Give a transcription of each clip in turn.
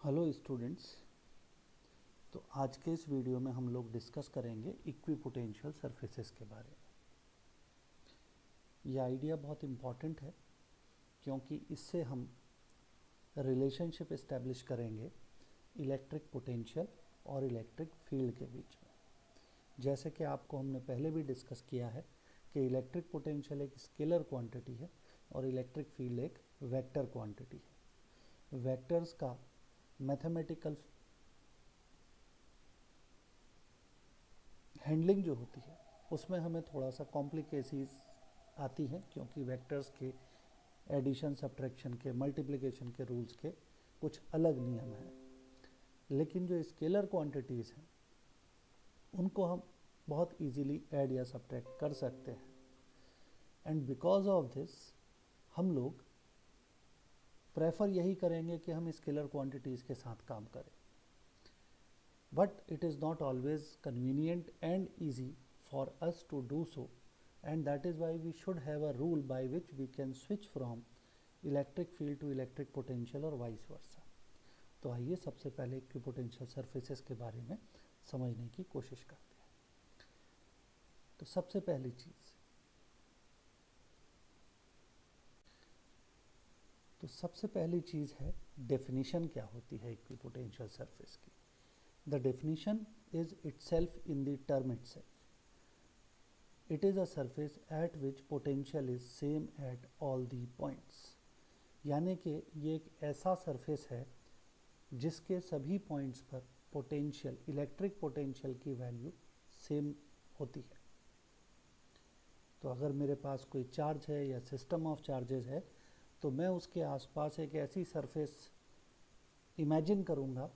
Hello students. तो आज के इस वीडियो में हम लोग डिस्कस करेंगे इक्विपोटेंशियल सरफेसेस के बारे में। यह आइडिया बहुत इम्पॉर्टेंट है क्योंकि इससे हम रिलेशनशिप इस्टेब्लिश करेंगे इलेक्ट्रिक पोटेंशियल और इलेक्ट्रिक फील्ड के बीच में। जैसे कि आपको हमने पहले भी डिस्कस किया है कि इलेक्ट्रिक पोटेंशियल एक स्केलर क्वांटिटी है और इलेक्ट्रिक फील्ड एक वेक्टर क्वांटिटी है। वेक्टर्स का मैथमेटिकल हैंडलिंग जो होती है उसमें हमें थोड़ा सा कॉम्प्लिकेसीज आती हैं क्योंकि वेक्टर्स के एडिशन, सब्ट्रैक्शन के, मल्टीप्लिकेशन के रूल्स के कुछ अलग नियम हैं। लेकिन जो स्केलर क्वांटिटीज़ हैं उनको हम बहुत इजीली ऐड या सब्ट्रैक्ट कर सकते हैं। एंड बिकॉज ऑफ दिस हम लोग प्रेफर यही करेंगे कि हम स्केलर क्वांटिटीज़ के साथ काम करें। But it is not always convenient and easy for us to do so, and that is why we should have a rule by which we can switch from electric field to electric potential or vice versa. तो आइए सबसे पहले equipotential surfaces के बारे में समझने की कोशिश करते हैं। तो सबसे पहली चीज़ है डेफिनेशन क्या होती है इक्विपोटेंशियल सरफेस की। The definition is itself in the term itself. It is a surface at which potential is same at all the points. यानी कि ये एक ऐसा सरफेस है जिसके सभी पॉइंट्स पर पोटेंशियल, इलेक्ट्रिक पोटेंशियल की वैल्यू सेम होती है। तो अगर मेरे पास कोई चार्ज है या सिस्टम ऑफ चार्जेस है तो मैं उसके आसपास एक ऐसी सरफेस इमेजिन करूँगा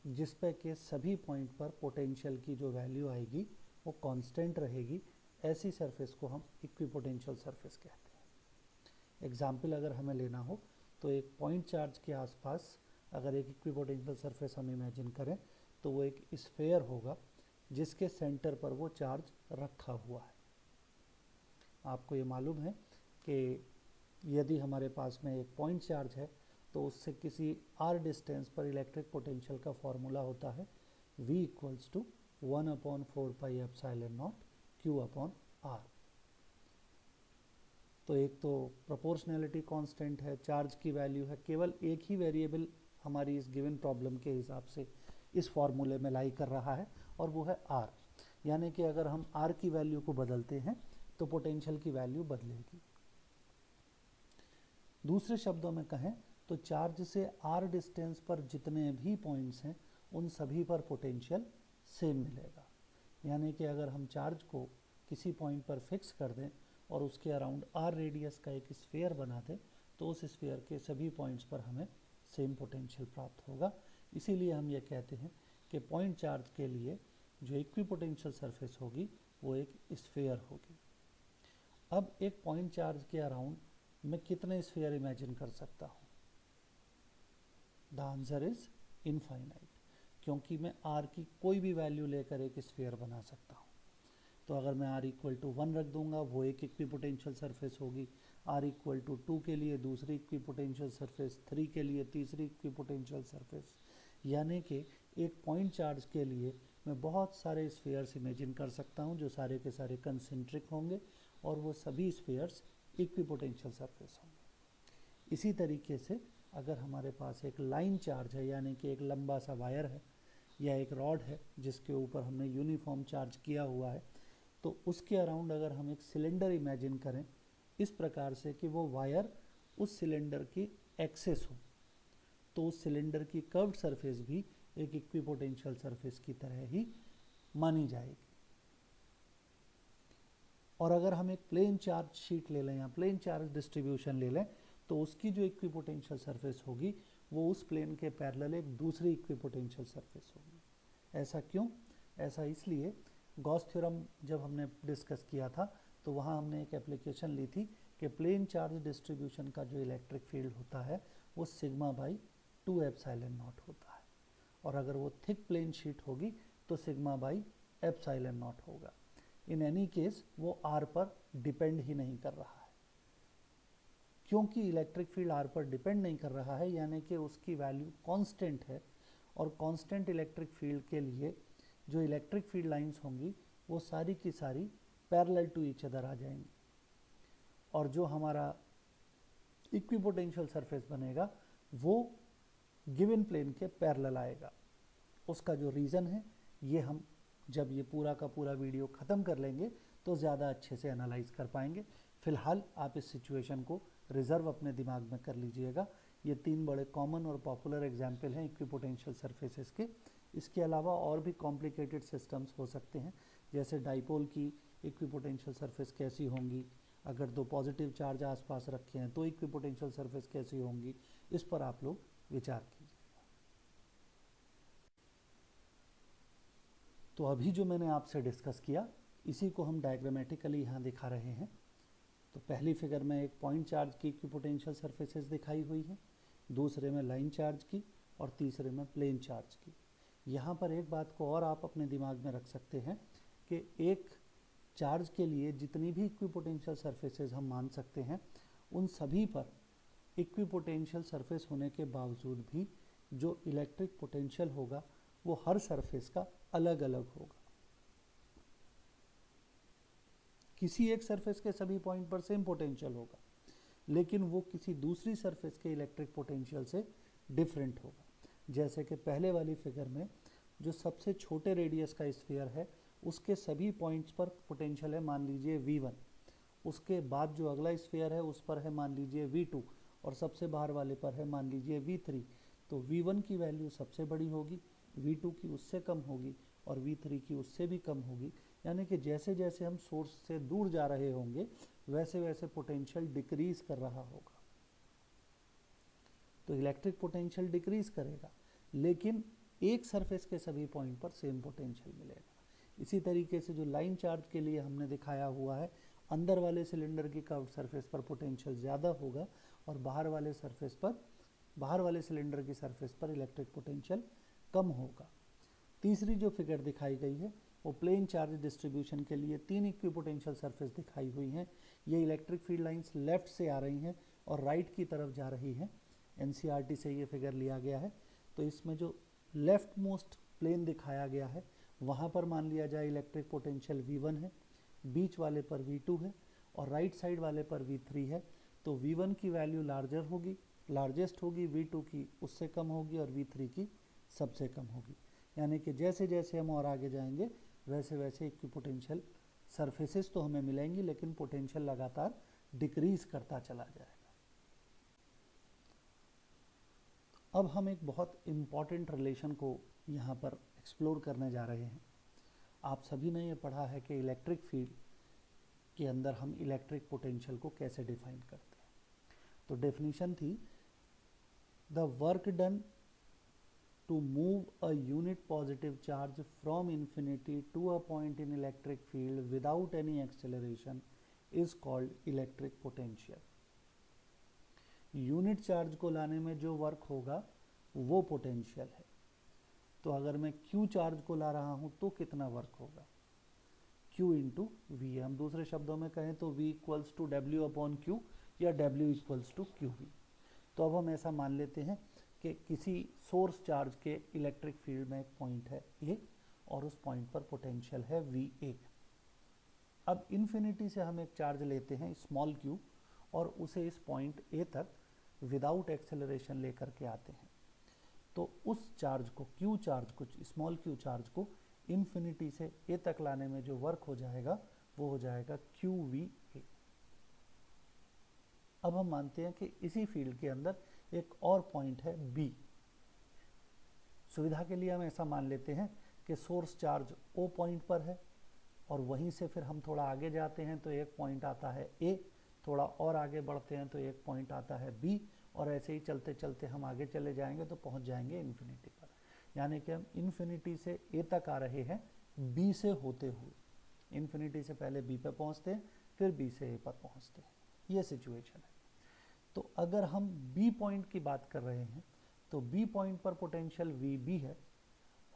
जिस पे के सभी पॉइंट पर पोटेंशियल की जो वैल्यू आएगी वो कांस्टेंट रहेगी। ऐसी सरफेस को हम इक्विपोटेंशियल सरफेस कहते हैं। एग्जाम्पल अगर हमें लेना हो तो एक पॉइंट चार्ज के आसपास अगर एक इक्विपोटेंशियल सरफेस हम इमेजिन करें तो वो एक स्फीयर होगा जिसके सेंटर पर वो चार्ज रखा हुआ है। आपको ये मालूम है कि यदि हमारे पास में एक पॉइंट चार्ज है तो उससे किसी r डिस्टेंस पर इलेक्ट्रिक पोटेंशियल का फॉर्मूला होता है V equals to 1/4 pi epsilon naught Q upon R। तो एक तो प्रोपोर्शनैलिटी कांस्टेंट है, चार्ज की वैल्यू है, केवल एक ही वेरिएबल हमारी इस गिवन प्रॉब्लम के हिसाब से इस फॉर्मूले में लाई कर रहा है और वो है R। यानी कि अगर हम R की वैल्यू को बदलते हैं तो पोटेंशियल की वैल्यू बदलेगी। दूसरे शब्दों में कहें तो चार्ज से r डिस्टेंस पर जितने भी पॉइंट्स हैं उन सभी पर पोटेंशियल सेम मिलेगा। यानी कि अगर हम चार्ज को किसी पॉइंट पर फिक्स कर दें और उसके अराउंड r रेडियस का एक स्फीयर बना दें तो उस स्फीयर के सभी पॉइंट्स पर हमें सेम पोटेंशियल प्राप्त होगा। इसीलिए हम ये कहते हैं कि पॉइंट चार्ज के लिए जो इक्विपोटेंशियल सरफेस होगी वो एक स्फीयर होगी। अब एक पॉइंट चार्ज के अराउंड मैं कितने स्फीयर इमेजिन कर सकता हूँ? द आंसर इज इनफाइनाइट, क्योंकि मैं r की कोई भी वैल्यू लेकर एक स्फीयर बना सकता हूँ। तो अगर मैं r इक्वल टू 1 रख दूंगा वो एक इक्विपोटेंशियल सरफेस होगी, r इक्वल टू 2 के लिए दूसरी इक्विपोटेंशियल सरफेस, 3 के लिए तीसरी इक्विपोटेंशियल सरफेस। यानी कि एक पॉइंट चार्ज के लिए मैं बहुत सारे स्फीयर्स इमेजिन कर सकता हूँ जो सारे के सारे कंसेंट्रिक होंगे और वो सभी स्फीयर्स इक्विपोटेंशियल सरफेस होंगे। इसी तरीके से अगर हमारे पास एक लाइन चार्ज है यानी कि एक लंबा सा वायर है या एक रॉड है जिसके ऊपर हमने यूनिफॉर्म चार्ज किया हुआ है तो उसके अराउंड अगर हम एक सिलेंडर इमेजिन करें इस प्रकार से कि वो वायर उस सिलेंडर की एक्सेस हो तो उस सिलेंडर की कर्व्ड सरफेस भी एक इक्विपोटेंशियल सरफेस की तरह ही मानी जाएगी। और अगर हम एक प्लेन चार्ज शीट ले लें या प्लेन चार्ज डिस्ट्रीब्यूशन ले लें तो उसकी जो इक्विपोटेंशियल सरफेस होगी वो उस प्लेन के पैरेलल एक दूसरी इक्विपोटेंशियल सरफेस होगी। ऐसा क्यों? ऐसा इसलिए गॉस थ्योरम जब हमने डिस्कस किया था तो वहाँ हमने एक एप्लीकेशन ली थी कि प्लेन चार्ज डिस्ट्रीब्यूशन का जो इलेक्ट्रिक फील्ड होता है वो सिग्मा बाई 2 एप्सिलॉन नॉट होता है और अगर वो थिक प्लेन शीट होगी तो सिग्मा बाई एप्सिलॉन नॉट होगा। इन एनी केस वो r पर डिपेंड ही नहीं कर रहा है क्योंकि इलेक्ट्रिक फील्ड आर पर डिपेंड नहीं कर रहा है, यानी कि उसकी वैल्यू कांस्टेंट है, और कांस्टेंट इलेक्ट्रिक फील्ड के लिए जो इलेक्ट्रिक फील्ड लाइंस होंगी वो सारी की सारी पैरेलल टू ईच अदर आ जाएंगी, और जो हमारा इक्विपोटेंशियल सरफेस बनेगा वो गिवन प्लेन के पैरेलल आएगा। उसका जो रीज़न है ये हम जब ये पूरा का पूरा वीडियो ख़त्म कर लेंगे तो ज़्यादा अच्छे से एनालाइज कर पाएंगे। फिलहाल आप इस सिचुएशन को रिजर्व अपने दिमाग में कर लीजिएगा। ये 3 बड़े कॉमन और पॉपुलर एग्जाम्पल हैं इक्विपोटेंशियल सरफेसेस के। इसके अलावा और भी कॉम्प्लिकेटेड सिस्टम्स हो सकते हैं, जैसे डाइपोल की इक्विपोटेंशियल सरफेस कैसी होंगी, अगर 2 पॉजिटिव चार्ज आसपास रखे हैं तो इक्विपोटेंशियल सरफेस कैसी होंगी, इस पर आप लोग विचार कीजिए। तो अभी जो मैंने आपसे डिस्कस किया इसी को हम डायग्रामेटिकली यहाँ दिखा रहे हैं। तो पहली फिगर में एक पॉइंट चार्ज की इक्विपोटेंशियल सरफेसेस दिखाई हुई है, दूसरे में लाइन चार्ज की, और तीसरे में प्लेन चार्ज की। यहाँ पर एक बात को और आप अपने दिमाग में रख सकते हैं कि एक चार्ज के लिए जितनी भी इक्विपोटेंशियल सरफेसेस हम मान सकते हैं, उन सभी पर इक्विपोटेंशियल सरफेस होने के बावजूद भी जो इलेक्ट्रिक पोटेंशियल होगा वो हर सरफेस का अलग अलग होगा। किसी एक सरफेस के सभी पॉइंट पर सेम पोटेंशियल होगा, लेकिन वो किसी दूसरी सरफेस के इलेक्ट्रिक पोटेंशियल से डिफरेंट होगा। जैसे कि पहले वाली फिगर में जो सबसे छोटे रेडियस का स्फीयर है उसके सभी पॉइंट्स पर पोटेंशियल है मान लीजिए V1, उसके बाद जो अगला स्फीयर है उस पर है मान लीजिए V2, और सबसे बाहर वाले पर है मान लीजिए V3। तो V1 की वैल्यू सबसे बड़ी होगी, V2 की उससे कम होगी, और V3 की उससे भी कम होगी। यानी कि जैसे जैसे हम सोर्स से दूर जा रहे होंगे वैसे वैसे पोटेंशियल डिक्रीज कर रहा होगा। तो इलेक्ट्रिक पोटेंशियल डिक्रीज करेगा, लेकिन एक सरफेस के सभी पॉइंट पर सेम पोटेंशियल मिलेगा। इसी तरीके से जो लाइन चार्ज के लिए हमने दिखाया हुआ है, अंदर वाले सिलेंडर की कर्व्ड सरफेस पर पोटेंशियल ज़्यादा होगा और बाहर वाले सिलेंडर की सरफेस पर इलेक्ट्रिक पोटेंशियल कम होगा। तीसरी जो फिगर दिखाई गई है वो प्लेन चार्ज डिस्ट्रीब्यूशन के लिए 3 इक्विपोटेंशियल सरफेस दिखाई हुई हैं। ये इलेक्ट्रिक फील्ड लाइंस लेफ्ट से आ रही हैं और राइट की तरफ जा रही हैं। एनसीईआरटी से ये फिगर लिया गया है। तो इसमें जो लेफ्ट मोस्ट प्लेन दिखाया गया है वहाँ पर मान लिया जाए इलेक्ट्रिक पोटेंशियल V1 है, बीच वाले पर V2 है और राइट साइड वाले पर V3 है। तो V1 की वैल्यू लार्जेस्ट होगी, V2 की उससे कम होगी और V3 की सबसे कम होगी। यानी कि जैसे जैसे हम और आगे जाएंगे वैसे वैसे इक्विपोटेंशियल सरफेसेस तो हमें मिलेंगी, लेकिन पोटेंशियल लगातार डिक्रीज करता चला जाएगा। अब हम एक बहुत इम्पॉर्टेंट रिलेशन को यहाँ पर एक्सप्लोर करने जा रहे हैं। आप सभी ने ये पढ़ा है कि इलेक्ट्रिक फील्ड के अंदर हम इलेक्ट्रिक पोटेंशियल को कैसे डिफाइन करते हैं। तो डेफिनेशन थी, the work done to move a unit positive charge from infinity to a point in electric field without any acceleration is called electric potential. Unit charge को लाने में जो वर्क होगा वो पोटेंशियल है। तो अगर मैं Q चार्ज को ला रहा हूँ तो कितना वर्क होगा, Q इंटू V। हम दूसरे शब्दों में कहें तो V equals to W upon Q या W इक्वल्स टू QV। तो अब हम ऐसा मान लेते हैं कि किसी सोर्स चार्ज के इलेक्ट्रिक फील्ड में एक पॉइंट है A और उस पॉइंट पर पोटेंशियल है VA। अब इन्फिनिटी से हम एक चार्ज लेते हैं स्मॉल q और उसे इस पॉइंट A तक विदाउट एक्सेलरेशन लेकर के आते हैं। तो उस चार्ज को स्मॉल q चार्ज को इन्फिनिटी से A तक लाने में जो वर्क हो जाएगा वो हो जाएगा QVA। अब हम मानते हैं कि इसी फील्ड के अंदर एक और पॉइंट है B। सुविधा के लिए हम ऐसा मान लेते हैं कि सोर्स चार्ज O पॉइंट पर है और वहीं से फिर हम थोड़ा आगे जाते हैं तो एक पॉइंट आता है A, थोड़ा और आगे बढ़ते हैं तो एक पॉइंट आता है B, और ऐसे ही चलते चलते हम आगे चले जाएंगे तो पहुंच जाएंगे इन्फिनिटी पर। यानी कि हम इन्फिनिटी से A तक आ रहे हैं B से होते हुए। इन्फिनिटी से पहले B पर पहुंचते हैं फिर B से A पर पहुंचते हैं। ये सिचुएशन है। तो अगर हम B पॉइंट की बात कर रहे हैं तो B पॉइंट पर पोटेंशियल VB है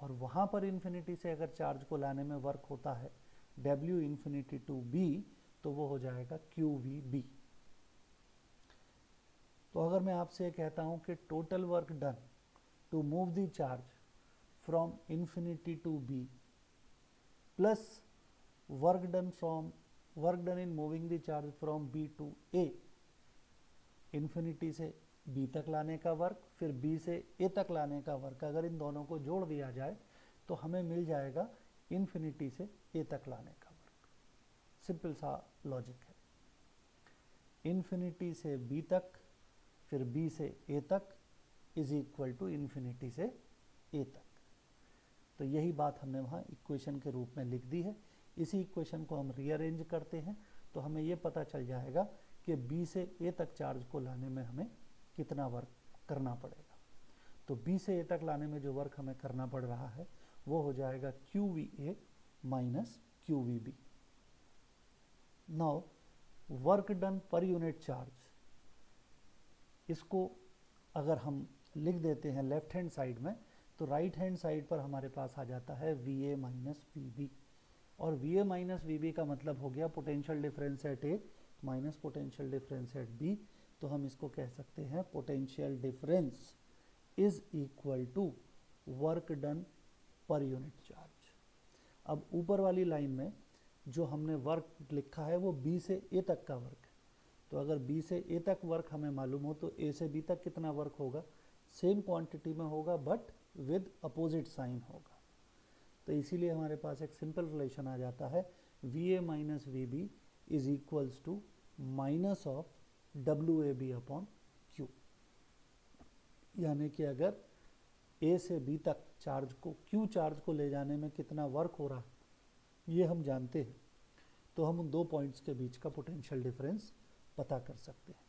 और वहाँ पर इन्फिनिटी से अगर चार्ज को लाने में वर्क होता है W इन्फिनिटी टू B, तो वो हो जाएगा QVB। तो अगर मैं आपसे ये कहता हूँ कि total work done to move the charge from infinity to B plus work done in moving the charge from B to A, infinity से बी तक लाने का वर्क फिर बी से ए तक लाने का वर्क, अगर इन दोनों को जोड़ दिया जाए तो हमें मिल जाएगा इन्फिनिटी से ए तक लाने का वर्क। सिंपल सा लॉजिक है, इन्फिनिटी से बी तक फिर बी से ए तक इज इक्वल टू इन्फिनिटी से ए तक। तो यही बात हमने वहाँ इक्वेशन के रूप में लिख दी है। इसी इक्वेशन को हम रीअरेंज करते हैं तो हमें ये पता चल जाएगा कि बी से ए तक चार्ज को लाने में हमें कितना वर्क करना पड़ेगा। तो बी से ए तक लाने में जो वर्क हमें करना पड़ रहा है वो हो जाएगा QVA minus QVB। Now work done पर यूनिट चार्ज, इसको अगर हम लिख देते हैं लेफ्ट हैंड साइड में तो राइट हैंड साइड पर हमारे पास आ जाता है VA माइनस VB, और VA माइनस VB का मतलब हो गया potential difference at A minus potential difference at B. तो हम इसको कह सकते हैं potential difference is equal to work done पर यूनिट चार्ज। अब ऊपर वाली लाइन में जो हमने वर्क लिखा है वो बी से ए तक का वर्क है, तो अगर बी से ए तक वर्क हमें मालूम हो तो ए से बी तक कितना वर्क होगा, सेम क्वांटिटी में होगा बट विद अपोजिट साइन होगा। तो इसीलिए हमारे पास एक सिंपल रिलेशन आ जाता है VA minus VB is equals to minus of WAB upon Q। यानी कि अगर A से B तक चार्ज को Q चार्ज को ले जाने में कितना वर्क हो रहा है ये हम जानते हैं, तो हम उन दो पॉइंट्स के बीच का पोटेंशियल डिफरेंस पता कर सकते हैं।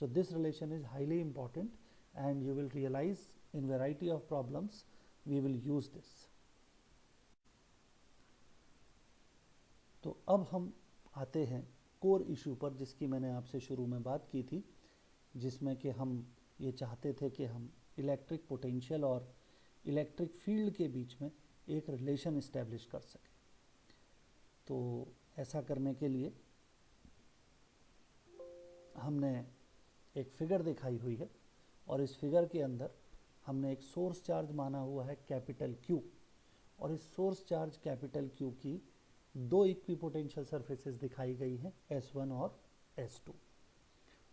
So this relation is highly important and you will realize in variety of problems we will use this. तो अब हम आते हैं कोर इशू पर जिसकी मैंने आपसे शुरू में बात की थी, जिसमें कि हम ये चाहते थे कि हम इलेक्ट्रिक पोटेंशियल और इलेक्ट्रिक फील्ड के बीच में एक रिलेशन इस्टेब्लिश कर सकें। तो ऐसा करने के लिए हमने एक फिगर दिखाई हुई है और इस फिगर के अंदर हमने एक सोर्स चार्ज माना हुआ है कैपिटल Q, और इस सोर्स चार्ज कैपिटल Q की दो इक्विपोटेंशियल सरफेसेस दिखाई गई हैं S1 और S2।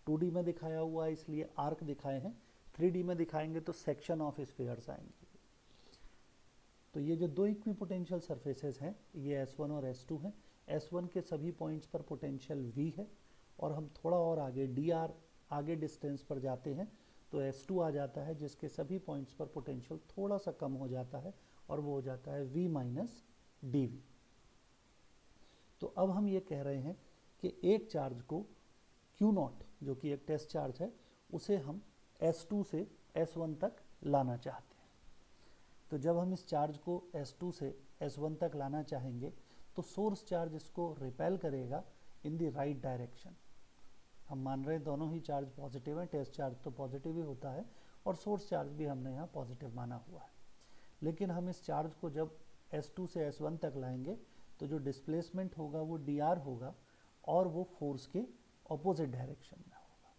2D में दिखाया हुआ है इसलिए आर्क दिखाए हैं, 3D में दिखाएंगे तो सेक्शन ऑफ स्फीयर्स आएंगे। तो ये जो दो इक्विपोटेंशियल सरफेसेस हैं ये S1 और S2 हैं। S1 के सभी पॉइंट्स पर पोटेंशियल V है, और हम थोड़ा और आगे dr आगे डिस्टेंस पर जाते हैं तो S2 आ जाता है जिसके सभी पॉइंट्स पर पोटेंशियल थोड़ा सा कम हो जाता है और वो हो जाता है V माइनस dV। तो अब हम ये कह रहे हैं कि एक चार्ज को Q0 जो कि एक टेस्ट चार्ज है उसे हम S2 से S1 तक लाना चाहते हैं। तो जब हम इस चार्ज को S2 से S1 तक लाना चाहेंगे तो सोर्स चार्ज इसको रिपेल करेगा इन द राइट डायरेक्शन। हम मान रहे हैं दोनों ही चार्ज पॉजिटिव हैं, टेस्ट चार्ज तो पॉजिटिव ही होता है और सोर्स चार्ज भी हमने यहाँ पॉजिटिव माना हुआ है। लेकिन हम इस चार्ज को जब S2 से S1 तक लाएंगे तो जो डिस्प्लेसमेंट होगा वो dr होगा और वो फोर्स के ऑपोजिट डायरेक्शन में होगा।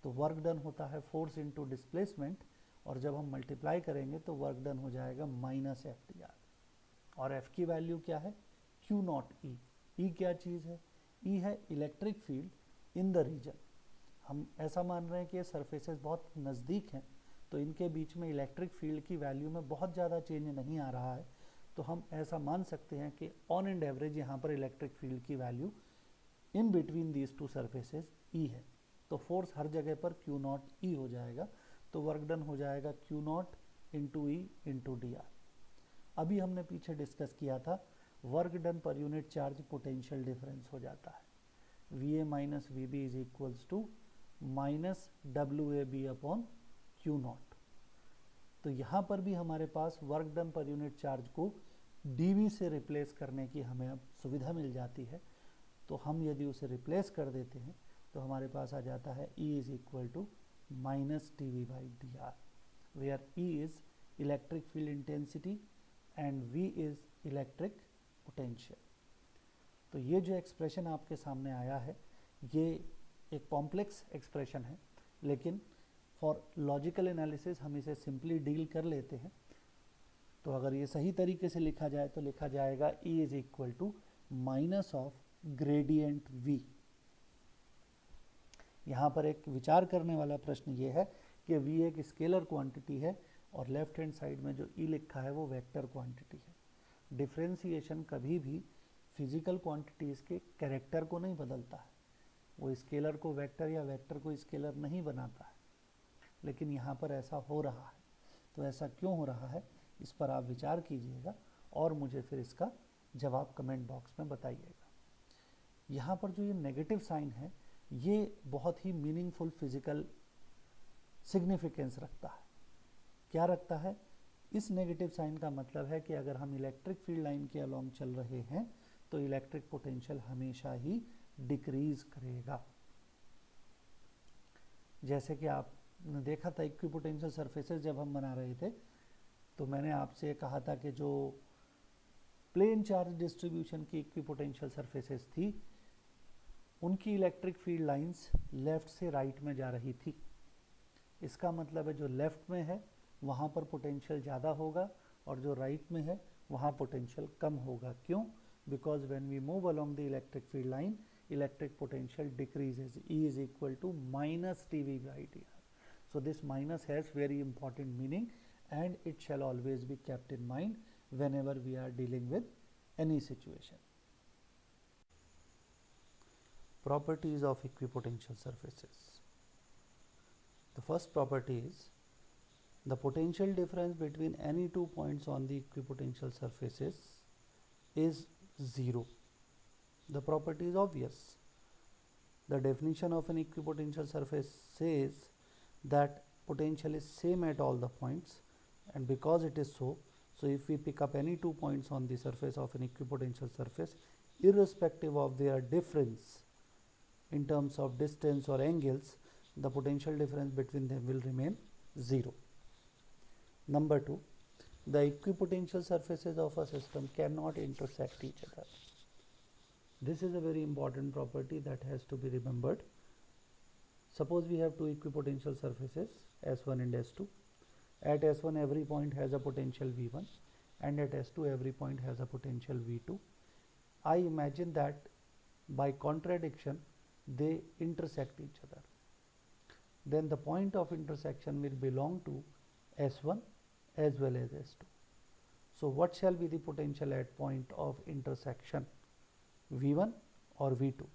तो वर्क डन होता है फोर्स इनटू डिस्प्लेसमेंट, और जब हम मल्टीप्लाई करेंगे तो वर्क डन हो जाएगा माइनस FDR। और F की वैल्यू क्या है, Q0 E। E क्या चीज़ है, E है electric field in the region. हम ऐसा मान रहे हैं कि ये सरफेसेस बहुत नज़दीक हैं तो इनके बीच में इलेक्ट्रिक फील्ड की वैल्यू में बहुत ज़्यादा चेंज नहीं आ रहा है, तो हम ऐसा मान सकते हैं कि ऑन एंड एवरेज यहाँ पर इलेक्ट्रिक फील्ड की value in between these two surfaces E है। तो फोर्स हर जगह पर Q0 E हो जाएगा, तो वर्क डन हो जाएगा Q0 into E into dr। अभी हमने पीछे डिस्कस किया था वर्क डन पर यूनिट चार्ज पोटेंशियल डिफरेंस हो जाता है VA minus VB is equals to minus WAB upon Q0। तो यहाँ पर भी हमारे पास वर्क डन पर यूनिट चार्ज को dV से रिप्लेस करने की हमें अब सुविधा मिल जाती है। तो हम यदि उसे रिप्लेस कर देते हैं तो हमारे पास आ जाता है E is equal to minus dV by dr, where E is electric field intensity and V is electric potential. तो ये जो एक्सप्रेशन आपके सामने आया है ये एक कॉम्प्लेक्स एक्सप्रेशन है, लेकिन फॉर लॉजिकल एनालिसिस हम इसे सिंपली डील कर लेते हैं। तो अगर ये सही तरीके से लिखा जाए तो लिखा जाएगा E is equal to minus of gradient V। यहाँ पर एक विचार करने वाला प्रश्न ये है कि V एक स्केलर क्वांटिटी है और लेफ्ट हैंड साइड में जो E लिखा है वो वेक्टर क्वांटिटी है। डिफ्रेंसिएशन कभी भी फिजिकल क्वांटिटीज़ के कैरेक्टर को नहीं बदलता है, वो स्केलर को वेक्टर या वेक्टर को स्केलर नहीं बनाता है, लेकिन यहाँ पर ऐसा हो रहा है। तो ऐसा क्यों हो रहा है, इस पर आप विचार कीजिएगा और मुझे फिर इसका जवाब कमेंट बॉक्स में बताइएगा। यहाँ पर जो ये नेगेटिव साइन है ये बहुत ही मीनिंगफुल फिजिकल सिग्निफिकेंस रखता है। क्या रखता है? इस नेगेटिव साइन का मतलब है कि अगर हम इलेक्ट्रिक फील्ड लाइन के अलोंग चल रहे हैं तो इलेक्ट्रिक पोटेंशियल हमेशा ही डिक्रीज करेगा। जैसे कि आपने देखा था इक्विपोटेंशियल सरफेसेस जब हम बना रहे थे तो मैंने आपसे कहा था कि जो प्लेन चार्ज डिस्ट्रीब्यूशन की इक्विपोटेंशियल सरफेसेस थी उनकी इलेक्ट्रिक फील्ड लाइंस लेफ्ट से राइट में जा रही थी। इसका मतलब है जो लेफ्ट में है वहाँ पर पोटेंशियल ज़्यादा होगा और जो राइट में है वहाँ पोटेंशियल कम होगा। क्यों? Because when we move along the electric field line electric potential decreases. E is equal to minus dV/dr. So this minus has very important meaning and it shall always be kept in mind whenever we are dealing with any situation. Properties of equipotential surfaces. The first property is the potential difference between any two points on the equipotential surfaces is zero. The property is obvious. The definition of an equipotential surface says that potential is same at all the points, and because it is so if we pick up any 2 points on the surface of an equipotential surface, irrespective of their difference in terms of distance or angles, the potential difference between them will remain zero. Number 2, the equipotential surfaces of a system cannot intersect each other. This is a very important property that has to be remembered. Suppose we have two equipotential surfaces S1 and S2. At S1 every point has a potential V1 and at S2 every point has a potential V2. I imagine that by contradiction they intersect each other. Then the point of intersection will belong to S1 as well as S2. So what shall be the potential at point of intersection? V1 or V2?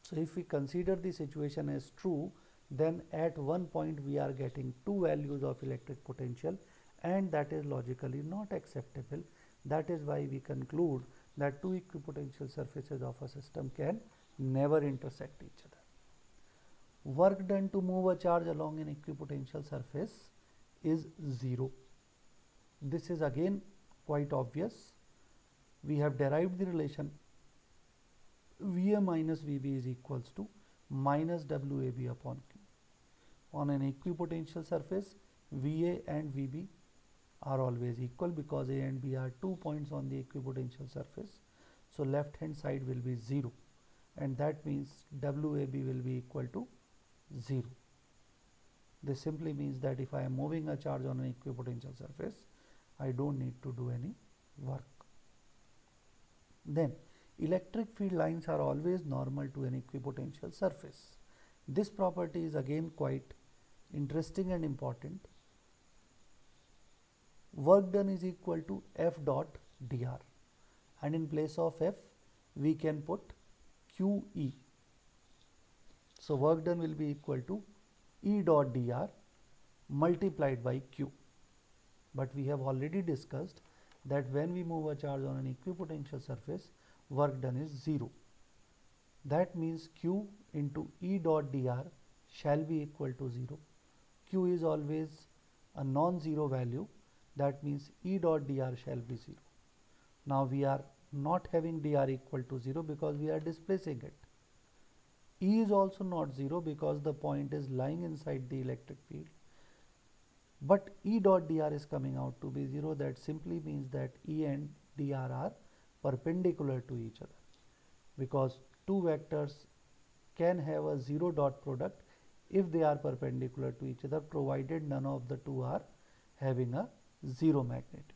So if we consider the situation as true, then at one point we are getting two values of electric potential and that is logically not acceptable. That is why we conclude that two equipotential surfaces of a system can never intersect each other. Work done to move a charge along an equipotential surface is zero. This is again quite obvious. We have derived the relation Va minus Vb is equals to minus Wab upon Q. On an equipotential surface, Va and Vb are always equal because A and B are 2 points on the equipotential surface. So left hand side will be 0 and that means Wab will be equal to 0. This simply means that if I am moving a charge on an equipotential surface, I don't need to do any work. Then electric field lines are always normal to an equipotential surface. This property is again quite interesting and important. Work done is equal to F dot dr and in place of F we can put QE. So work done will be equal to E dot dr multiplied by Q. But we have already discussed that when we move a charge on an equipotential surface, work done is 0. That means Q into E dot dr shall be equal to 0. Q is always a non-zero value, that means E dot dr shall be 0. Now we are not having dr equal to 0 because we are displacing it. E is also not 0 because the point is lying inside the electric field. But E dot dr is coming out to be 0. That simply means that E and dr are perpendicular to each other because two vectors can have a zero dot product if they are perpendicular to each other, provided none of the two are having a zero magnitude.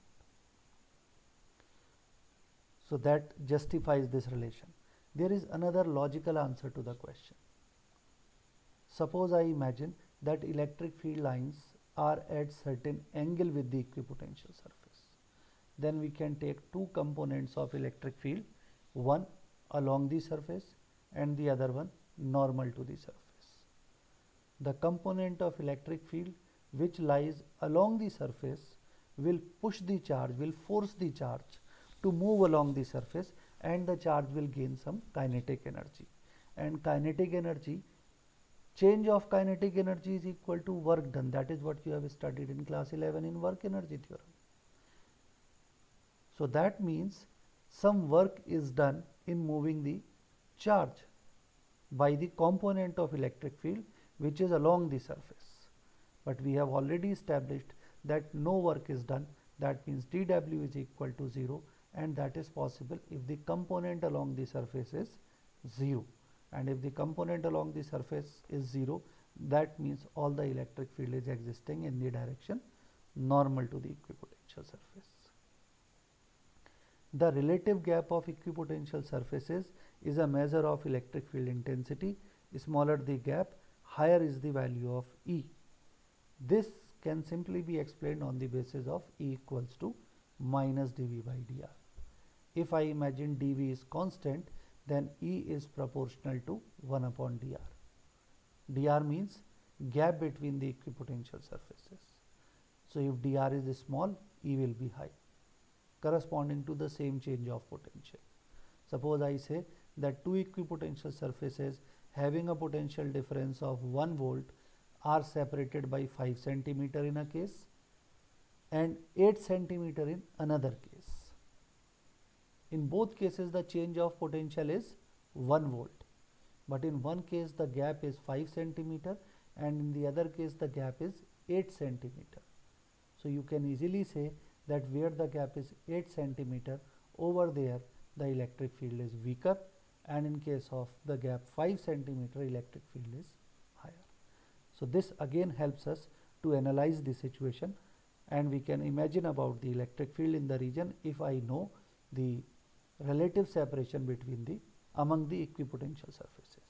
So that justifies this relation. There is another logical answer to the question. Suppose I imagine that electric field lines are at certain angle with the equipotential surface. Then we can take two components of electric field, one along the surface and the other one normal to the surface. The component of electric field which lies along the surface will push the charge, will force the charge to move along the surface, and the charge will gain some kinetic energy. And kinetic energy, change of kinetic energy is equal to work done. That is what you have studied in class 11 in work energy theorem. So that means some work is done in moving the charge by the component of electric field which is along the surface. But we have already established that no work is done. That means dW is equal to 0, and that is possible if the component along the surface is 0. And if the component along the surface is 0, that means all the electric field is existing in the direction normal to the equipotential surface. The relative gap of equipotential surfaces is a measure of electric field intensity. Smaller the gap, higher is the value of E. This can simply be explained on the basis of E equals to minus dV by dr. If I imagine dV is constant, then E is proportional to 1 upon dr. Dr means gap between the equipotential surfaces. So if dr is small, E will be high, corresponding to the same change of potential. Suppose I say that two equipotential surfaces having a potential difference of 1 volt are separated by 5 centimeter in a case and 8 centimeter in another case. In both cases the change of potential is 1 volt, but in one case the gap is 5 centimeter and in the other case the gap is 8 centimeter. So you can easily say that where the gap is 8 centimeter, over there the electric field is weaker, and in case of the gap 5 centimeter, electric field is higher. So this again helps us to analyze the situation, and we can imagine about the electric field in the region if I know the relative separation between among the equipotential surfaces.